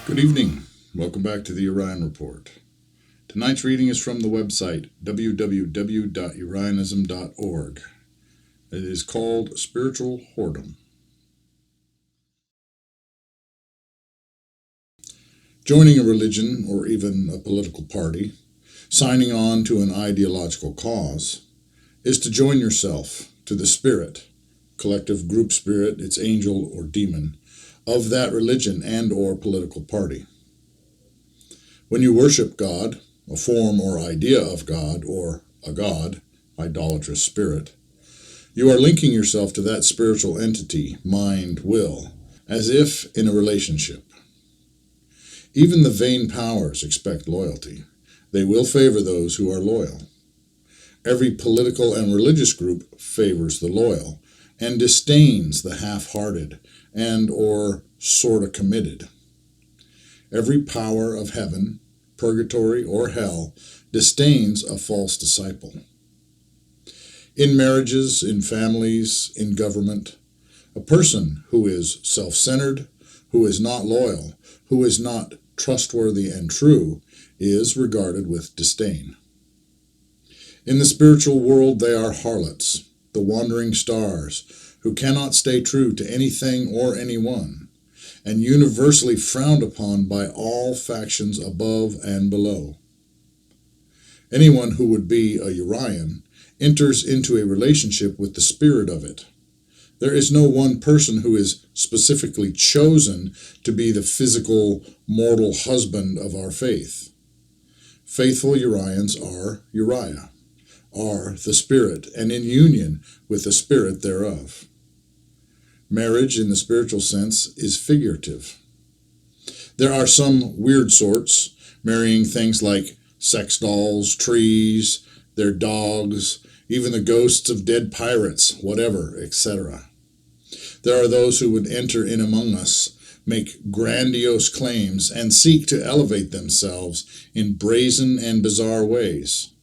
Good evening. Welcome back to the Orion Report. Tonight's reading is from the website www.urionism.org. It is called Spiritual Whoredom. Joining a religion or even a political party, signing on to an ideological cause, is to join yourself to the spirit, collective group spirit, its angel or demon, of that religion and or political party. When you worship God, a form or idea of God, or a god, idolatrous spirit, you are linking yourself to that spiritual entity, mind, will, as if in a relationship. Even the vain powers expect loyalty. They will favor those who are loyal. Every political and religious group favors the loyal and disdains the half-hearted and or sorta committed. Every power of heaven, purgatory, or hell disdains a false disciple. In marriages, in families, in government, a person who is self-centered, who is not loyal, who is not trustworthy and true, is regarded with disdain. In the spiritual world, they are harlots, the wandering stars, who cannot stay true to anything or anyone, and universally frowned upon by all factions above and below. Anyone who would be a Urian enters into a relationship with the spirit of it. There is no one person who is specifically chosen to be the physical, mortal husband of our faith. Faithful Urians are Uriah, are the spirit, and in union with the spirit thereof. Marriage, in the spiritual sense, is figurative. There are some weird sorts, marrying things like sex dolls, trees, their dogs, even the ghosts of dead pirates, whatever, etc. There are those who would enter in among us, make grandiose claims, and seek to elevate themselves in brazen and bizarre ways,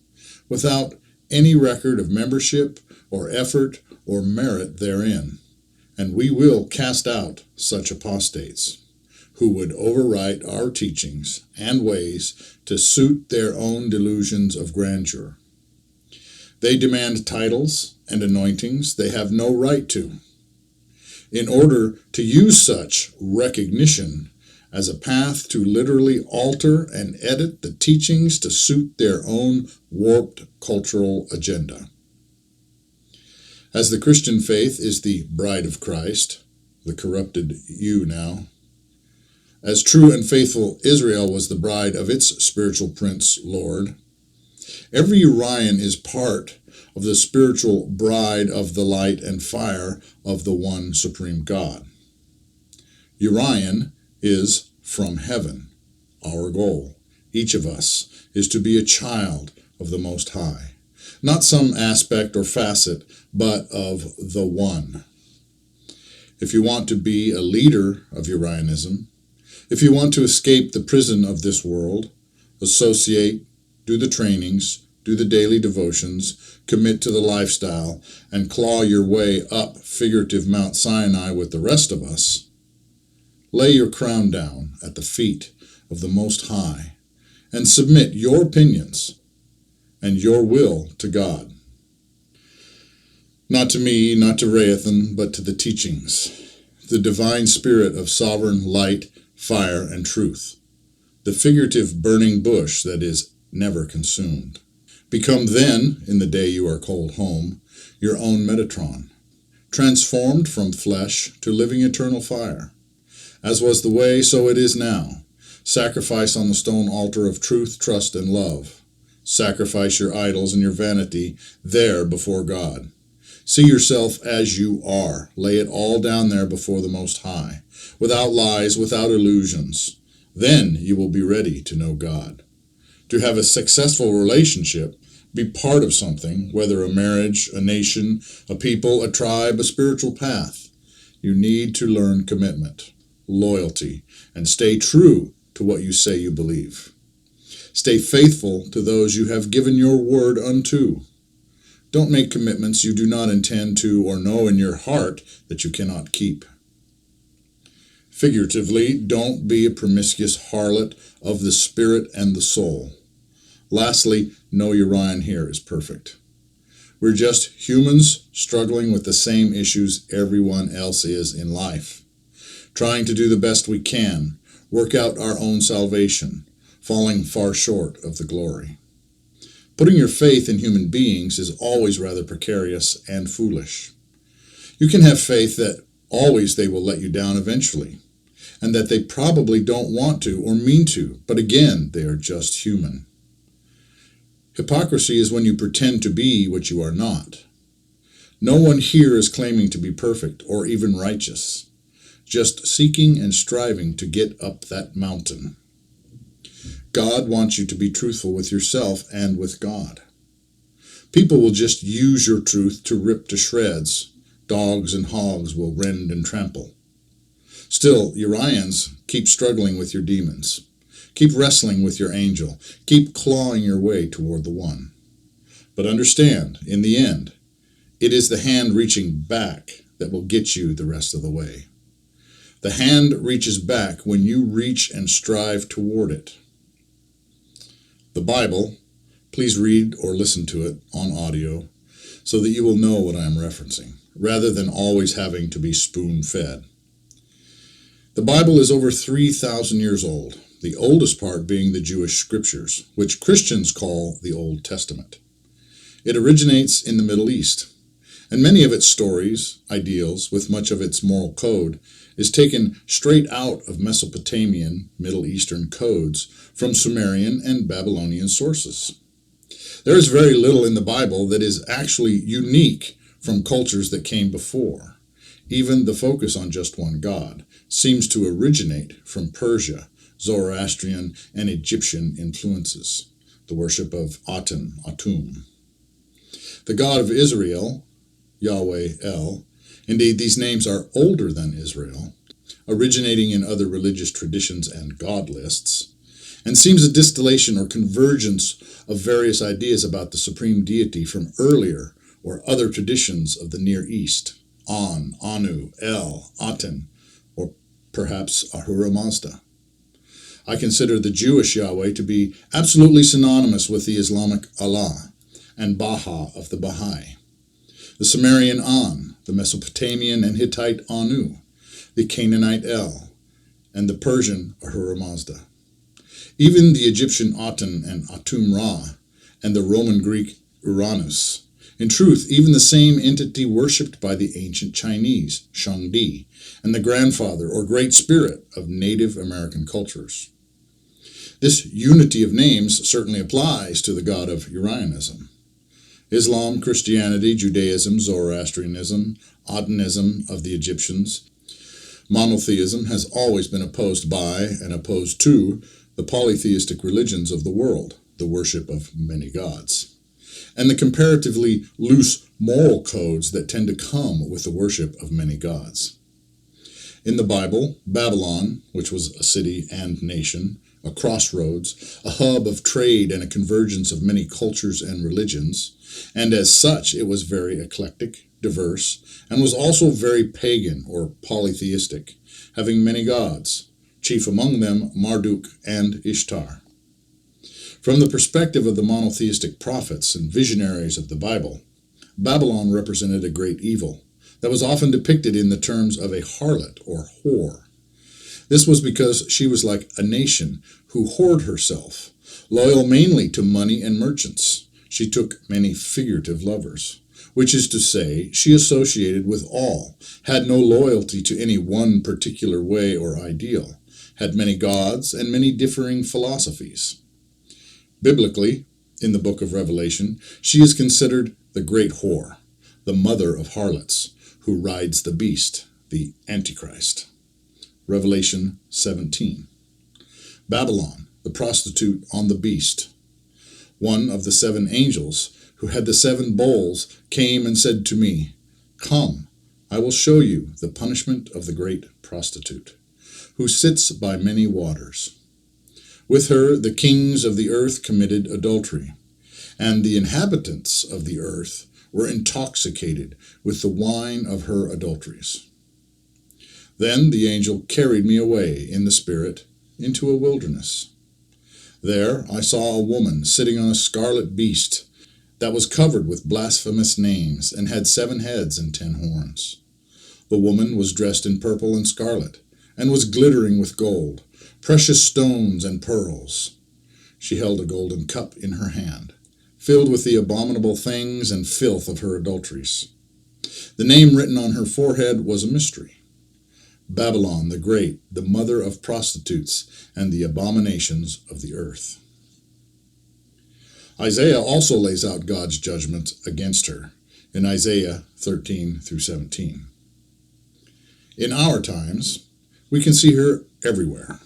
without any record of membership or effort or merit therein. And we will cast out such apostates, who would overwrite our teachings and ways to suit their own delusions of grandeur. They demand titles and anointings they have no right to, in order to use such recognition as a path to literally alter and edit the teachings to suit their own warped cultural agenda. As the Christian faith is the bride of Christ, the corrupted you now, as true and faithful Israel was the bride of its spiritual prince, Lord, every Urian is part of the spiritual bride of the light and fire of the one supreme God. Urian is from heaven, our goal. Each of us is to be a child of the Most High, not some aspect or facet, but of the One. If you want to be a leader of Urianism, if you want to escape the prison of this world, associate, do the trainings, do the daily devotions, commit to the lifestyle, and claw your way up figurative Mount Sinai with the rest of us, lay your crown down at the feet of the Most High and submit your opinions and your will to God. Not to me, not to Reathan, but to the teachings, the divine spirit of sovereign light, fire, and truth, the figurative burning bush that is never consumed. Become then, in the day you are called home, your own Metatron, transformed from flesh to living eternal fire. As was the way, so it is now. Sacrifice on the stone altar of truth, trust, and love. Sacrifice your idols and your vanity there before God. See yourself as you are. Lay it all down there before the Most High, without lies, without illusions. Then you will be ready to know God. To have a successful relationship, be part of something, whether a marriage, a nation, a people, a tribe, a spiritual path. You need to learn commitment, loyalty, and stay true to what you say you believe. Stay faithful to those you have given your word unto. Don't make commitments you do not intend to or know in your heart that you cannot keep. Figuratively, don't be a promiscuous harlot of the spirit and the soul. Lastly, no Urian here is perfect. We're just humans struggling with the same issues everyone else is in life, trying to do the best we can, work out our own salvation, falling far short of the glory. Putting your faith in human beings is always rather precarious and foolish. You can have faith that always they will let you down eventually, and that they probably don't want to or mean to, but again, they are just human. Hypocrisy is when you pretend to be what you are not. No one here is claiming to be perfect or even righteous, just seeking and striving to get up that mountain. God wants you to be truthful with yourself and with God. People will just use your truth to rip to shreds. Dogs and hogs will rend and trample. Still, Urians, keep struggling with your demons. Keep wrestling with your angel. Keep clawing your way toward the one. But understand, in the end, it is the hand reaching back that will get you the rest of the way. The hand reaches back when you reach and strive toward it. The Bible, please read or listen to it on audio so that you will know what I am referencing, rather than always having to be spoon-fed. The Bible is over 3,000 years old, the oldest part being the Jewish scriptures, which Christians call the Old Testament. It originates in the Middle East, and many of its stories, ideals, with much of its moral code, is taken straight out of Mesopotamian, Middle Eastern codes from Sumerian and Babylonian sources. There is very little in the Bible that is actually unique from cultures that came before. Even the focus on just one God seems to originate from Persia, Zoroastrian, and Egyptian influences, the worship of Atum. The God of Israel, Yahweh El, indeed these names are older than Israel, originating in other religious traditions and god lists, and seems a distillation or convergence of various ideas about the supreme deity from earlier or other traditions of the Near East, An, Anu, El, Aten, or perhaps Ahura Mazda. I consider the Jewish Yahweh to be absolutely synonymous with the Islamic Allah and Baha of the Baha'i, the Sumerian An, the Mesopotamian and Hittite Anu, the Canaanite El, and the Persian Ahura Mazda. Even the Egyptian Aten and Atum Ra, and the Roman Greek Uranus. In truth, even the same entity worshipped by the ancient Chinese, Shangdi, and the grandfather or great spirit of Native American cultures. This unity of names certainly applies to the god of Urianism. Islam, Christianity, Judaism, Zoroastrianism, Atenism of the Egyptians. Monotheism has always been opposed by and opposed to the polytheistic religions of the world, the worship of many gods, and the comparatively loose moral codes that tend to come with the worship of many gods. In the Bible, Babylon, which was a city and nation, a crossroads, a hub of trade and a convergence of many cultures and religions, and as such it was very eclectic, diverse, and was also very pagan or polytheistic, having many gods, chief among them Marduk and Ishtar. From the perspective of the monotheistic prophets and visionaries of the Bible, Babylon represented a great evil that was often depicted in the terms of a harlot or whore. This was because she was like a nation who whored herself, loyal mainly to money and merchants. She took many figurative lovers, which is to say, she associated with all, had no loyalty to any one particular way or ideal, had many gods and many differing philosophies. Biblically, in the book of Revelation, she is considered the great whore, the mother of harlots, who rides the beast, the Antichrist. Revelation 17. Babylon, the prostitute on the beast. One of the 7 angels who had the 7 bowls came and said to me, "Come, I will show you the punishment of the great prostitute, who sits by many waters. With her the kings of the earth committed adultery, and the inhabitants of the earth were intoxicated with the wine of her adulteries." Then the angel carried me away in the spirit into a wilderness. There I saw a woman sitting on a scarlet beast that was covered with blasphemous names and had 7 heads and 10 horns. The woman was dressed in purple and scarlet and was glittering with gold, precious stones and pearls. She held a golden cup in her hand, filled with the abominable things and filth of her adulteries. The name written on her forehead was a mystery: Babylon the Great, the mother of prostitutes and the abominations of the earth. Isaiah also lays out God's judgment against her in Isaiah 13 through 17. In our times, we can see her everywhere.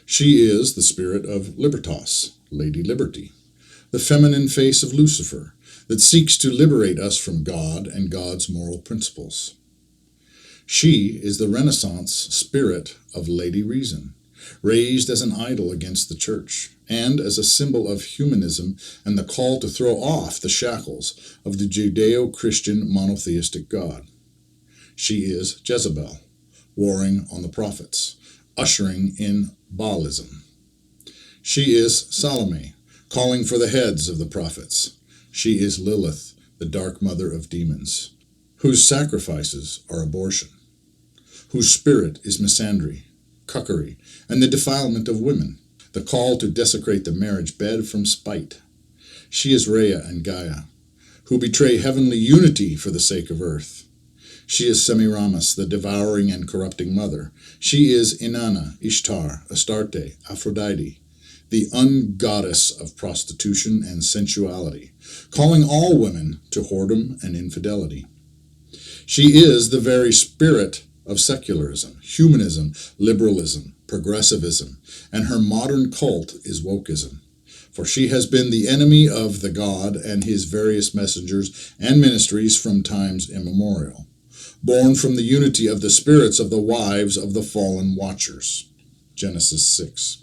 She is the spirit of Libertas, Lady Liberty, the feminine face of Lucifer that seeks to liberate us from God and God's moral principles. She is the Renaissance spirit of Lady Reason, raised as an idol against the church and as a symbol of humanism and the call to throw off the shackles of the Judeo-Christian monotheistic God. She is Jezebel, warring on the prophets, ushering in Baalism. She is Salome, calling for the heads of the prophets. She is Lilith, the dark mother of demons, whose sacrifices are abortion, whose spirit is misandry, cuckery, and the defilement of women, the call to desecrate the marriage bed from spite. She is Rhea and Gaia, who betray heavenly unity for the sake of earth. She is Semiramis, the devouring and corrupting mother. She is Inanna, Ishtar, Astarte, Aphrodite, the ungoddess of prostitution and sensuality, calling all women to whoredom and infidelity. She is the very spirit of secularism, humanism, liberalism, progressivism, and her modern cult is wokeism. For she has been the enemy of the God and his various messengers and ministries from times immemorial, born from the unity of the spirits of the wives of the fallen watchers, Genesis 6,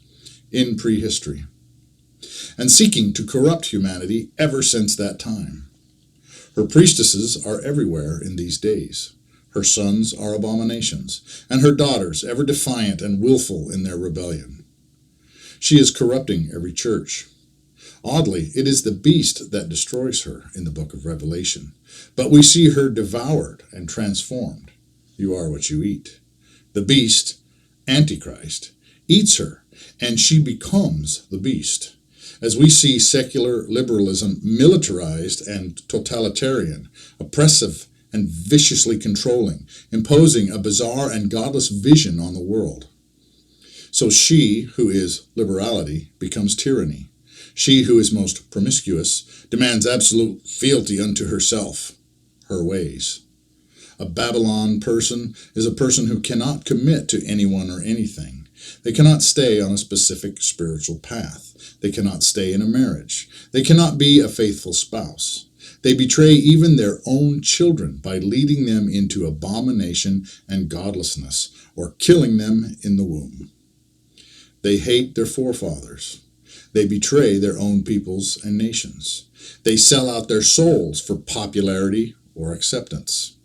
in prehistory, and seeking to corrupt humanity ever since that time. Her priestesses are everywhere in these days. Her sons are abominations, and her daughters ever defiant and willful in their rebellion. She is corrupting every church. Oddly, it is the beast that destroys her in the book of Revelation, but we see her devoured and transformed. You are what you eat. The beast, Antichrist, eats her, and she becomes the beast. As we see secular liberalism militarized and totalitarian, oppressive and viciously controlling, imposing a bizarre and godless vision on the world. So she, who is liberality, becomes tyranny. She who is most promiscuous demands absolute fealty unto herself, her ways. A Babylon person is a person who cannot commit to anyone or anything. They cannot stay on a specific spiritual path. They cannot stay in a marriage. They cannot be a faithful spouse. They betray even their own children by leading them into abomination and godlessness, or killing them in the womb. They hate their forefathers. They betray their own peoples and nations. They sell out their souls for popularity or acceptance.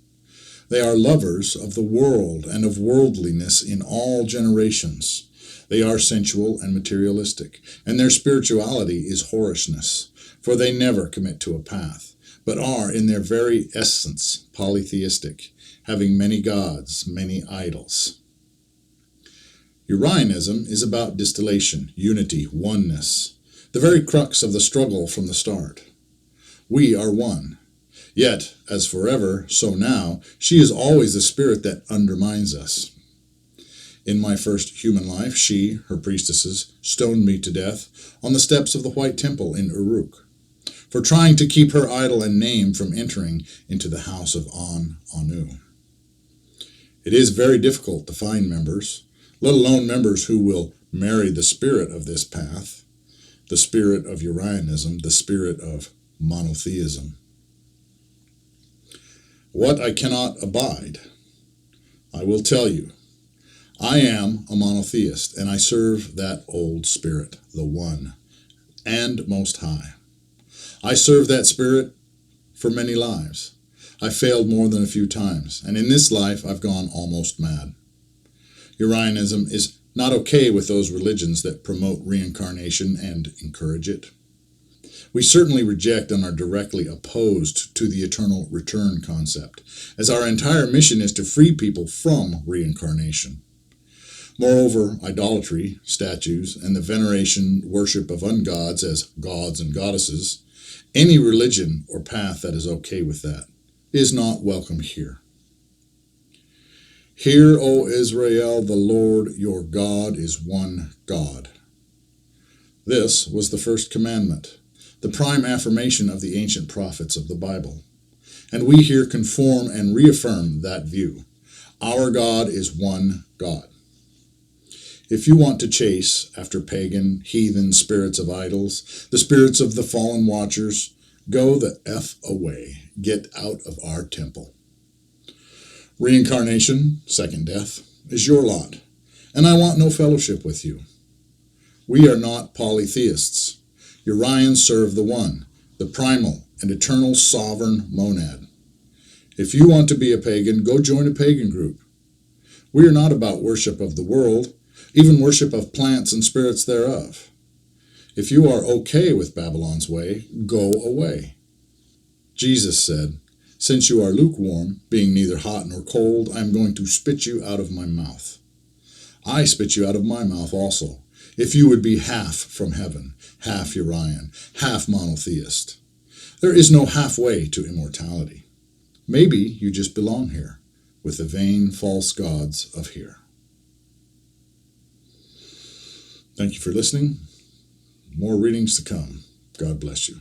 They are lovers of the world and of worldliness in all generations. They are sensual and materialistic, and their spirituality is whorishness, for they never commit to a path, but are in their very essence polytheistic, having many gods, many idols. Urianism is about distillation, unity, oneness, the very crux of the struggle from the start. We are one. Yet, as forever, so now, she is always the spirit that undermines us. In my first human life, she, her priestesses, stoned me to death on the steps of the White Temple in Uruk, for trying to keep her idol and name from entering into the house of Anu. It is very difficult to find members, let alone members who will marry the spirit of this path, the spirit of Urianism, the spirit of monotheism. What I cannot abide, I will tell you. I am a monotheist, and I serve that old spirit, the One and Most High. I served that spirit for many lives. I failed more than a few times, and in this life I've gone almost mad. Urianism is not okay with those religions that promote reincarnation and encourage it. We certainly reject and are directly opposed to the eternal return concept, as our entire mission is to free people from reincarnation. Moreover, idolatry, statues, and the veneration worship of ungods as gods and goddesses, any religion or path that is okay with that, is not welcome here. Hear, O Israel, the Lord your God is one God. This was the first commandment, the prime affirmation of the ancient prophets of the Bible. And we here conform and reaffirm that view. Our God is one God. If you want to chase after pagan, heathen spirits of idols, the spirits of the fallen watchers, go the F away. Get out of our temple. Reincarnation, second death, is your lot, and I want no fellowship with you. We are not polytheists. Urians serve the one, the primal and eternal sovereign monad. If you want to be a pagan, go join a pagan group. We are not about worship of the world, even worship of plants and spirits thereof. If you are okay with Babylon's way, go away. Jesus said, "Since you are lukewarm, being neither hot nor cold, I am going to spit you out of my mouth. I spit you out of my mouth also, if you would be half from heaven, half Urian, half monotheist. There is no halfway to immortality. Maybe you just belong here, with the vain false gods of here." Thank you for listening. More readings to come. God bless you.